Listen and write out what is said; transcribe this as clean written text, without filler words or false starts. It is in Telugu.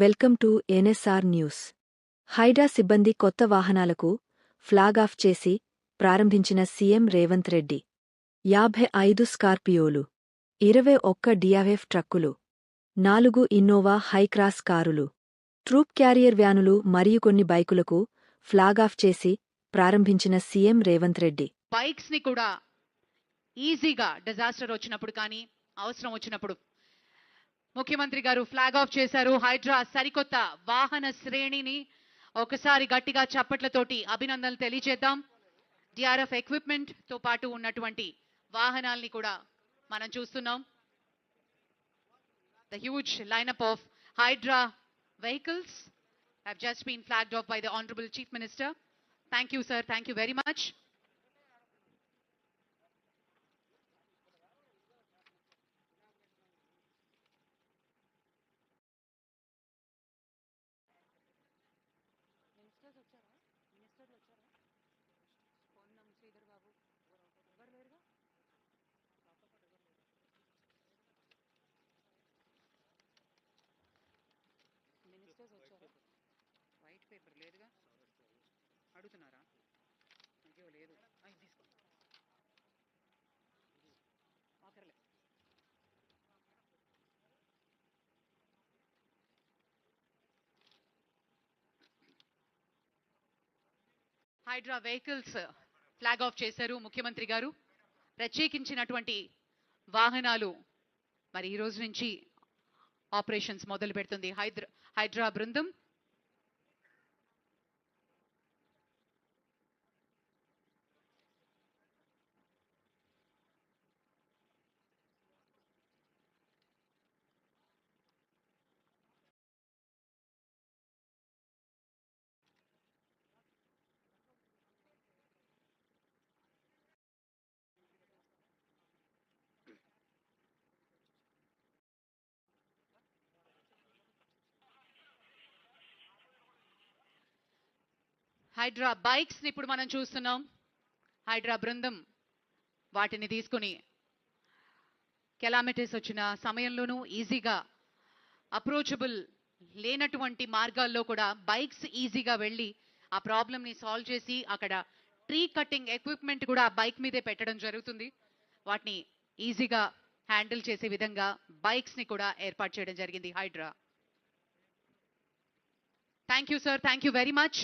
Welcome to NSR news. HYDRAA సిబ్బంది కొత్త వాహనాలకు ఫ్లాగ్ ఆఫ్ చేసి ప్రారంభించిన సీఎం రేవంత్ రెడ్డి. 55 స్కార్పియోలు, 21 డిఆర్ఎఫ్ ట్రక్కులు, 4 ఇన్నోవా హైక్రాస్ కారులు, ట్రూప్ క్యారియర్ వ్యానులు మరియు కొన్ని బైకులకు ఫ్లాగ్ ఆఫ్ చేసి ప్రారంభించిన సీఎం రేవంత్ రెడ్డి. బైక్స్ ని కూడా ఈజీగా డిజాస్టర్ వచ్చినప్పుడు కానీ అవసరం వచ్చినప్పుడు ముఖ్యమంత్రి గారు ఫ్లాగ్ ఆఫ్ చేశారు. హైడ్రా సరికొత్త వాహన శ్రేణిని ఒకసారి గట్టిగా చప్పట్లతోటి అభినందనలు తెలియజేద్దాం. డిఆర్ఎఫ్ ఎక్విప్మెంట్ తో పాటు ఉన్నటువంటి వాహనాల్ని కూడా మనం చూస్తున్నాం. The huge lineup of Hydra vehicles have just been flagged off by the Honorable Chief Minister. Thank you, sir. Thank you very much. White paper లేదుగా అడుగుతున్నారా? అయ్యో లేదు, తీసుకో ఆఖరలే. హైడ్రా వెహికల్స్ ఫ్లాగ్ ఆఫ్ చేశారు ముఖ్యమంత్రి గారు. ప్రత్యేకించినటువంటి వాహనాలు మరి ఈ రోజు నుంచి ఆపరేషన్స్ మొదలు పెడుతుంది హైడ్రా బృందం. హైడ్రా బైక్స్ ని ఇప్పుడు మనం చూస్తున్నాం. హైడ్రా బృందం వాటిని తీసుకుని కెలామిటీస్ వచ్చిన సమయంలోనూ ఈజీగా అప్రోచబుల్ లేనటువంటి మార్గాల్లో కూడా బైక్స్ ఈజీగా వెళ్ళి ఆ ప్రాబ్లమ్ ని సాల్వ్ చేసి అక్కడ ట్రీ కట్టింగ్ ఎక్విప్మెంట్ కూడా ఆ బైక్ మీదే పెట్టడం జరుగుతుంది. వాటిని ఈజీగా హ్యాండిల్ చేసే విధంగా బైక్స్ ని కూడా ఏర్పాటు చేయడం జరిగింది HYDRAA. Thank you sir, thank you very much.